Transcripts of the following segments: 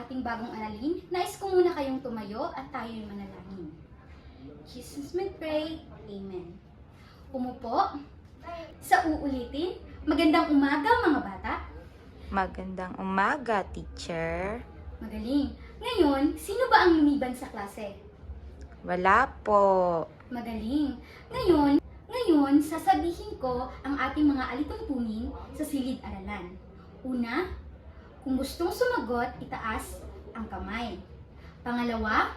ating bagong aralin, nais ko muna kayong tumayo at tayo'y manalangin. Jesus may pray. Amen. Umupo. Sa uulitin, magandang umaga mga bata. Magandang umaga, teacher. Magaling. Ngayon, sino ba ang lumiban sa klase? Wala po. Magaling. Ngayon, sasabihin ko ang ating mga alituntunin sa silid-aralan. Una, kung gustong sumagot, itaas ang kamay. Pangalawa,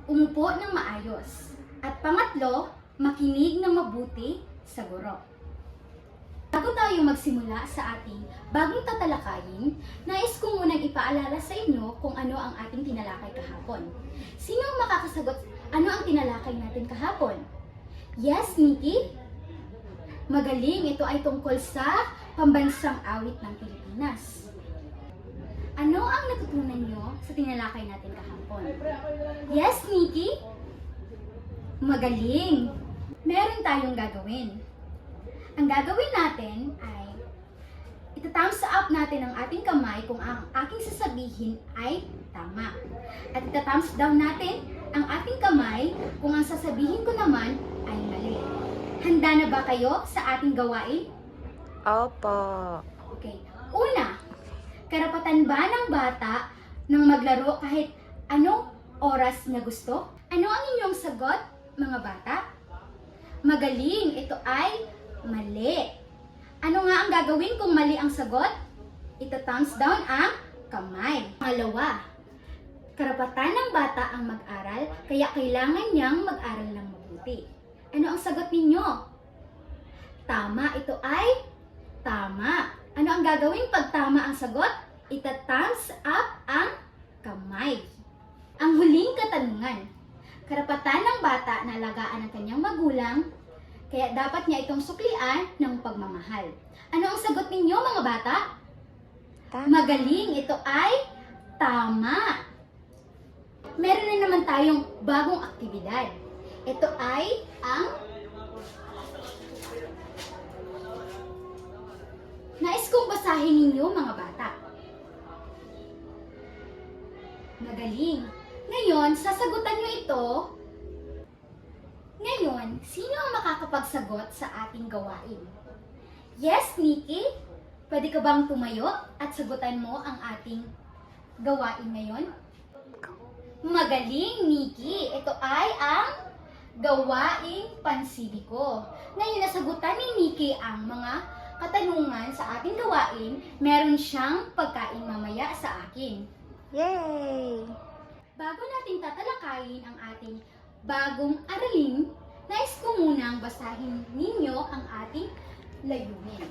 umupo ng maayos. At pangatlo, makinig ng mabuti sa guro. Bago tayo magsimula sa ating bagong tatalakayin, nais ko munang ipaalala sa inyo kung ano ang ating tinalakay kahapon. Sino ang makakasagot ano ang tinalakay natin kahapon? Yes, Nikki? Magaling, ito ay tungkol sa pambansang awit ng Pilipinas. Ano ang natutunan nyo sa tinalakay natin kahapon? Yes, Nikki? Magaling! Meron tayong gagawin. Ang gagawin natin ay ita-thumbs up natin ang ating kamay kung ang aking sasabihin ay tama. At ita-thumbs down natin ang ating kamay kung ang sasabihin ko naman ay mali. Handa na ba kayo sa ating gawain? Opo. Okay. Una, karapatan ba ng bata nang maglaro kahit anong oras niya gusto? Ano ang inyong sagot, mga bata? Magaling, ito ay mali. Ano nga ang gagawin kung mali ang sagot? Ita-thumbs down ang kamay. Pangalawa, karapatan ng bata ang mag-aral, kaya kailangan niyang mag-aral ng mabuti. Ano ang sagot ninyo? Tama, ito ay tama. Ano ang gagawin pag tama ang sagot? Ita-thumbs up ang kamay. Ang huling katanungan, karapatan ng bata na alagaan ang kanyang magulang, kaya dapat niya itong suklian ng pagmamahal. Ano ang sagot ninyo mga bata? Tama. Magaling, ito ay tama. Meron na naman tayong bagong aktibidad. Ito ay ang nais kong basahin ninyo mga bata. Magaling. Ngayon, sasagutan nyo ito. Ngayon, sino ang makakapagsagot sa ating gawain? Yes, Nikki? Pwede ka bang tumayo at sagutan mo ang ating gawain ngayon? Magaling, Nikki. Ito ay ang gawaing pansibiko. Ngayon, nasagutan ni Nikki ang mga katanungan sa ating gawain. Meron siyang pagkain mamaya sa akin. Yay! Bago natin tatalakayin ang ating bagong aralin, nais ko munang basahin ninyo ang ating layunin.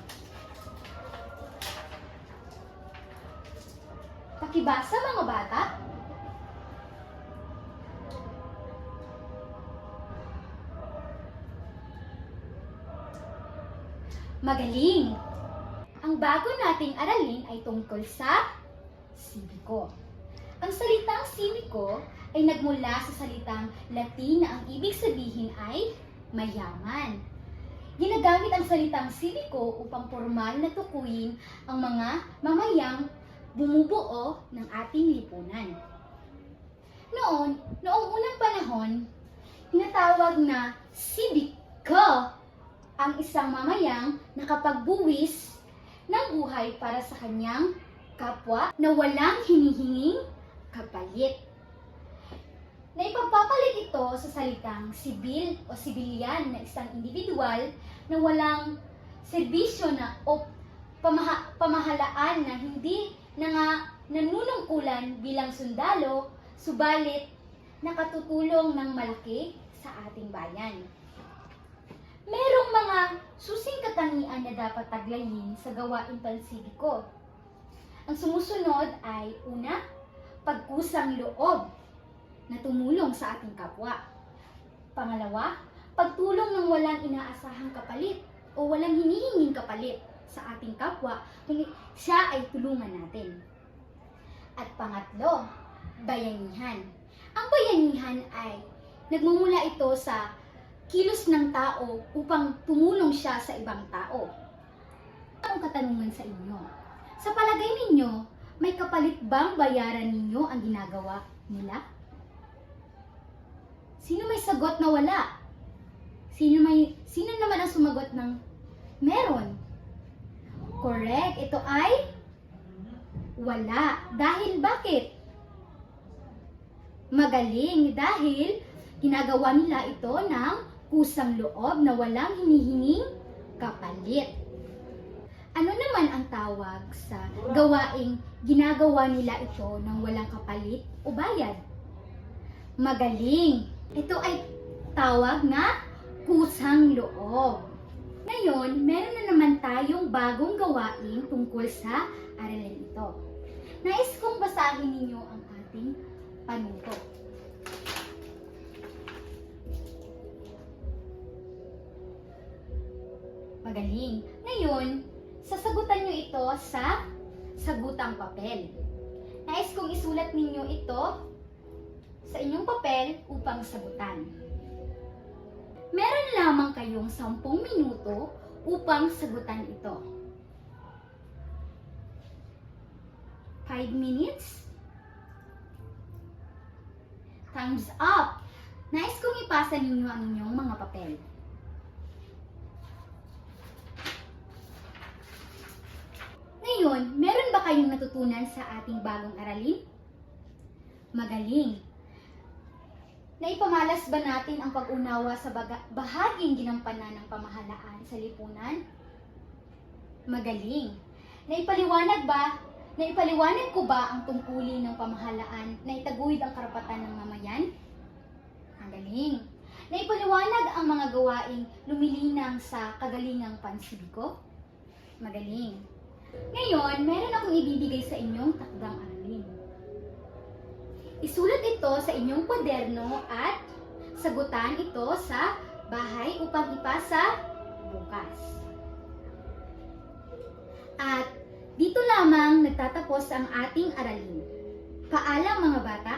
Pakibasa mga bata. Magaling! Ang bago nating aralin ay tungkol sa sibiko. Ang salitang sibiko ay nagmula sa salitang Latin na ang ibig sabihin ay mayaman. Ginagamit ang salitang sibiko upang formal na tukuyin ang mga mamayang bumubuo ng ating lipunan. Noong unang panahon, tinatawag na sibiko ang isang mamayang nakapagbuwis ng buhay para sa kanyang kapwa na walang hinihinging kapalit. Naipagpapalit ito sa salitang sibil o sibilyan na isang individual na walang serbisyo na o pamahalaan na hindi nanunungkulan bilang sundalo, subalit nakatutulong ng malaki sa ating bayan. Merong mga susing katangian na dapat taglayin sa gawain pansibiko. Ang sumusunod ay una, pagkusang loob na tumulong sa ating kapwa. Pangalawa, pagtulong ng walang inaasahang kapalit o walang hinihinging kapalit sa ating kapwa kung siya ay tulungan natin. At pangatlo, bayanihan. Ang bayanihan ay nagmumula ito sa kilos ng tao upang tumulong siya sa ibang tao. Ang katanungan sa inyo, sa palagay ninyo, May kapalit bang bayaran ninyo ang ginagawa nila? Sino may sagot na wala? Sino naman ang sumagot ng meron? Correct, ito ay wala. Dahil bakit? Magaling, dahil ginagawa nila ito ng kusang loob na walang hinihinging kapalit. Ano naman ang tawag sa gawaing ginagawa nila ito ng walang kapalit o bayad? Magaling. Ito ay tawag na kusang loob. Ngayon, meron na naman tayong bagong gawain tungkol sa aralin ito. Nais kong basahin ninyo ang ating panuto. Magaling. Ngayon, sasagutan nyo ito sa sagutang papel. Nais kong isulat ninyo ito sa inyong papel upang sagutan. Meron lamang kayong 10 minuto upang sagutan ito. 5 minutes. Time's up. Nais kong ipasa ninyo ang inyong mga papel. Ngayon, meron ba kayong natutunan sa ating bagong aralin? Magaling! Naipamalas ba natin ang pag-unawa sa bahaging ginampanan ng pamahalaan sa lipunan? Magaling! Naipaliwanag ko ba ang tungkulin ng pamahalaan na itaguyod ang karapatan ng mamayan? Magaling! Naipaliwanag ang mga gawaing lumilinang sa kagalingang pansibiko? Magaling! Ngayon, meron akong ibibigay sa inyong takdang aralin. Isulat ito sa inyong kwaderno at sagutan ito sa bahay upang ipasa bukas. At dito lamang nagtatapos ang ating aralin. Paalam mga bata!